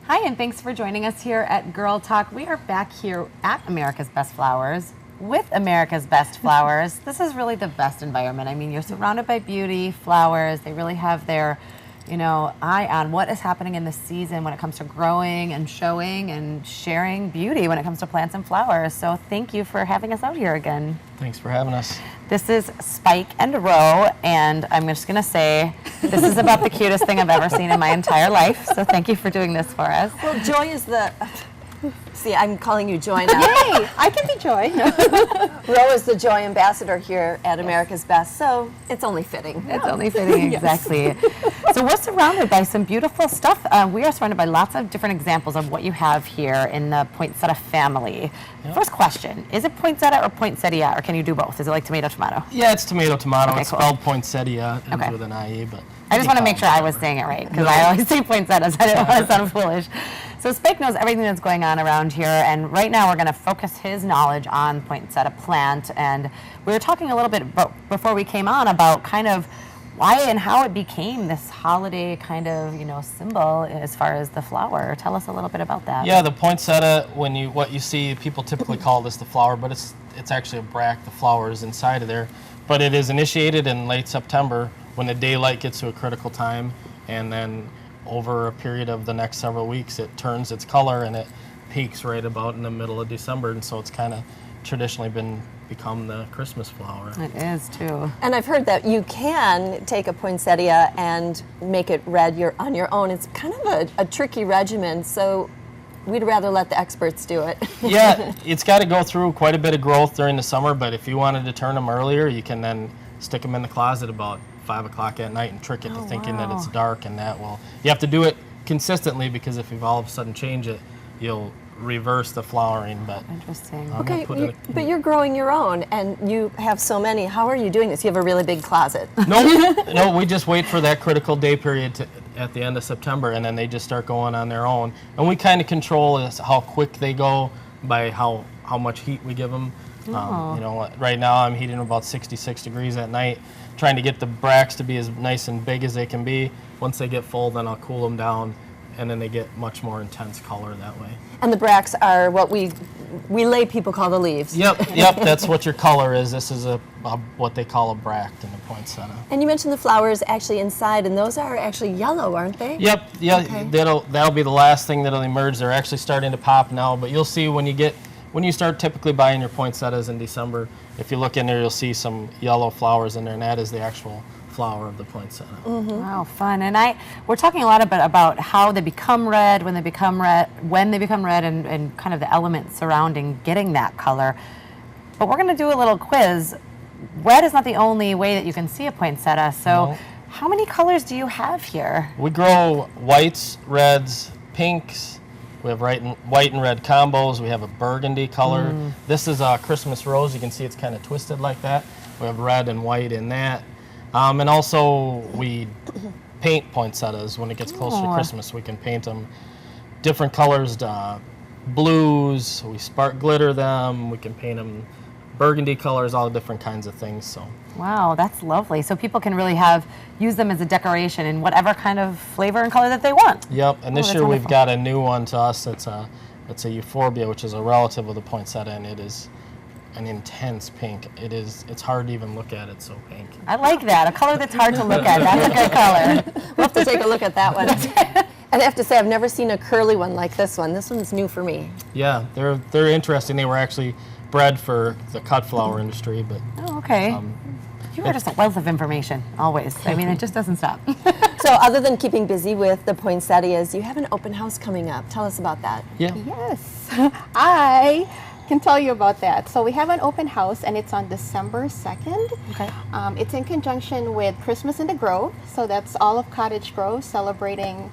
Hi, and thanks for joining us here at Girl Talk. We are back here at America's Best Flowers with America's Best Flowers. This is really the best environment. I mean, you're surrounded by beauty, flowers. They really have their, eye on what is happening in the season when it comes to growing and showing and sharing beauty when it comes to plants and flowers. So thank you for having us out here again. Thanks for having us. This is Spike and Roe, and I'm just going to say this is about the cutest thing I've ever seen in my entire life. So thank you for doing this for us. Well, Joy is the... See, I'm calling you Joy now. Yay! I can be Joy. Roe is the Joy ambassador here at America's Best, so it's only fitting. It's only fitting, exactly. So we're surrounded by some beautiful stuff. We are surrounded by lots of different examples of what you have here in the poinsettia family. Yep. First question, is it poinsettia or poinsettia, or can you do both? Is it like tomato, tomato? Yeah, it's tomato, tomato. Okay, it's cool. spelled poinsettia with an IE, but... I just want to make sure I was saying it right, because I always say poinsettias. I didn't want to sound foolish. So Spike knows everything that's going on around here, and right now we're going to focus his knowledge on poinsettia plant. And we were talking a little bit before we came on about kind of why and how it became this holiday kind of, symbol as far as the flower. Tell us a little bit about that. Yeah, the poinsettia, what you see, people typically call this the flower, but it's actually a bract. The flower is inside of there. But it is initiated in late September when the daylight gets to a critical time, and then over a period of the next several weeks, it turns its color and it peaks right about in the middle of December, and so it's kind of traditionally become the Christmas flower. It is too. And I've heard that you can take a poinsettia and make it red on your own. It's kind of a tricky regimen, so we'd rather let the experts do it. Yeah, it's got to go through quite a bit of growth during the summer, but if you wanted to turn them earlier, you can then stick them in the closet about 5 o'clock at night and trick it to thinking that it's dark, and that will... You have to do it consistently, because if you all of a sudden change it, you'll reverse the flowering. But interesting. Okay, but you're growing your own, and you have so many. How are you doing this? You have a really big closet. No, we just wait for that critical day period at the end of September, and then they just start going on their own. And we kind of control how quick they go by how much heat we give them. Right now I'm heating about 66 degrees at night, trying to get the bracts to be as nice and big as they can be. Once they get full, then I'll cool them down, and then they get much more intense color that way. And the bracts are what we lay people call the leaves. Yep, that's what your color is. This is what they call a bract in the poinsettia. And you mentioned the flowers actually inside, and those are actually yellow, aren't they? Yep, yeah, okay. That'll be the last thing that'll emerge. They're actually starting to pop now, but you'll see when you start typically buying your poinsettias in December, if you look in there, you'll see some yellow flowers in there, and that is the actual flower of the poinsettia. Mm-hmm. Wow, fun. And we're talking a lot about how they become red, when they become red, and kind of the elements surrounding getting that color. But we're going to do a little quiz. Red is not the only way that you can see a poinsettia, so how many colors do you have here? We grow whites, reds, pinks. We have white and red combos. We have a burgundy color. This is a Christmas rose. You can see it's kind of twisted like that. We have red and white in that. And also we paint poinsettias. When it gets closer to Christmas, we can paint them different colors, blues. We spark glitter them. We can paint them burgundy colors, all different kinds of things. So. Wow, that's lovely. So people can really use them as a decoration in whatever kind of flavor and color that they want. Yep, and this year we've got a new one to us. It's a euphorbia, which is a relative of the poinsettia, and it is an intense pink. It's hard to even look at. It's so pink. I like that. A color that's hard to look at. That's a good color. We'll have to take a look at that one. And I have to say, I've never seen a curly one like this one. This one's new for me. Yeah, they're interesting. They were actually bred for the cut flower industry, but... Oh, okay. You are just a wealth of information, always. I mean, it just doesn't stop. So other than keeping busy with the poinsettias, you have an open house coming up. Tell us about that. Yeah. Yes, I can tell you about that. So we have an open house, and it's on December 2nd. Okay. It's in conjunction with Christmas in the Grove. So that's all of Cottage Grove celebrating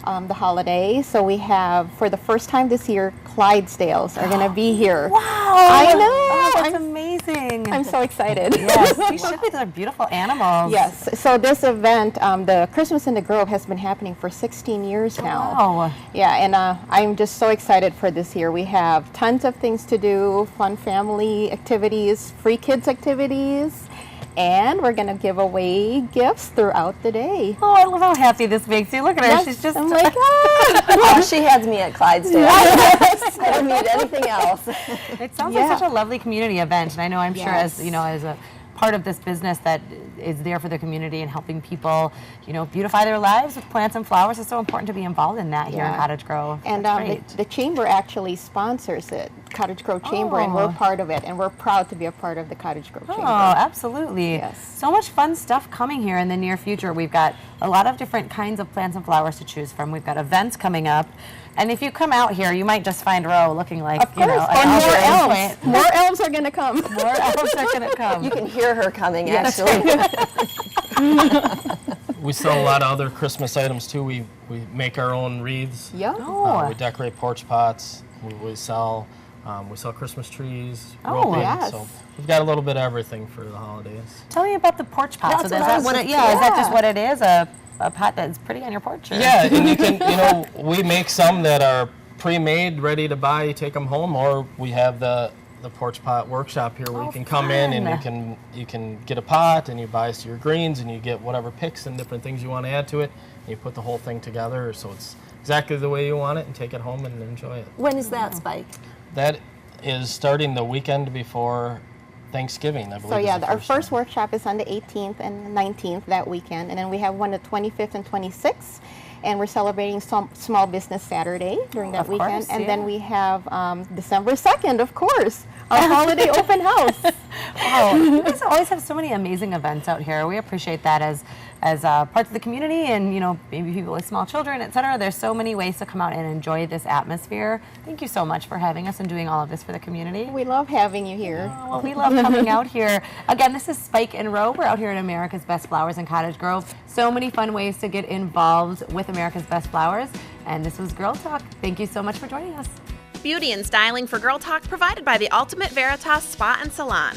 the holiday. So we have, for the first time this year, Clydesdales are going to be here. Wow! I know! Oh, that's amazing. I'm so excited. Yes, these should be. They're beautiful animals. Yes. So this event, the Christmas in the Grove, has been happening for 16 years now. Wow. Yeah, and I'm just so excited for this year. We have tons of things to do, fun family activities, free kids activities, And we're going to give away gifts throughout the day. Oh, I love how happy this makes you. Look at her. Yes. She's just. Oh my God. Oh, she has me at Clydesdale. I don't need anything else. It sounds Yeah. like such a lovely community event, and I know I'm sure as Yes. as a part of this business that is there for the community and helping people, beautify their lives with plants and flowers. It's so important to be involved in that here in Yeah. Cottage Grove. And That's the, great. the chamber actually sponsors it, Cottage Grove Chamber, and Oh. we're part of it, and we're proud to be a part of the Cottage Grove Oh, Chamber. absolutely. Yes. So much fun stuff coming here in the near future. We've got a lot of different kinds of plants and flowers to choose from. We've got events coming up. And if you come out here, you might just find Ro looking like, Of course, an and more elder in elves. point. More elves are going to come. More elves are going to come. You can hear her coming, Yes. actually. We sell a lot of other Christmas items too. We make our own wreaths. Yeah. Oh. We decorate porch pots. We sell Christmas trees. Oh, roping. yes. So we've got a little bit of everything for the holidays. Tell me about the porch pot. That's Is what I that was what it? just- Yeah, is that just yeah. what it is? A pot that's pretty on your porch? Or? Yeah, and you can, we make some that are pre-made, ready to buy. You take them home, or we have the porch pot workshop here where Oh, you can come in and fun. you can get a pot and you buy your greens and you get whatever picks and different things you want to add to it. And you put the whole thing together so it's exactly the way you want it and take it home and enjoy it. When is that, Spike? That is starting the weekend before Thanksgiving, I believe. So is yeah, the our first one. workshop is on the 18th and 19th that weekend, and then we have one the 25th and 26th, and we're celebrating some Small Business Saturday during that Of weekend, course, and yeah. then we have December 2nd, of course, our holiday open house. Wow, you guys always have so many amazing events out here. We appreciate that as parts of the community, and maybe people with small children, etc. There's so many ways to come out and enjoy this atmosphere. Thank you so much for having us and doing all of this for the community. We love having you here. Well, we love coming out here. Again, this is Spike and Ro. We're out here at America's Best Flowers in Cottage Grove. So many fun ways to get involved with America's Best Flowers. And this was Girl Talk. Thank you so much for joining us. Beauty and styling for Girl Talk provided by the Ultimate Veritas Spa and Salon.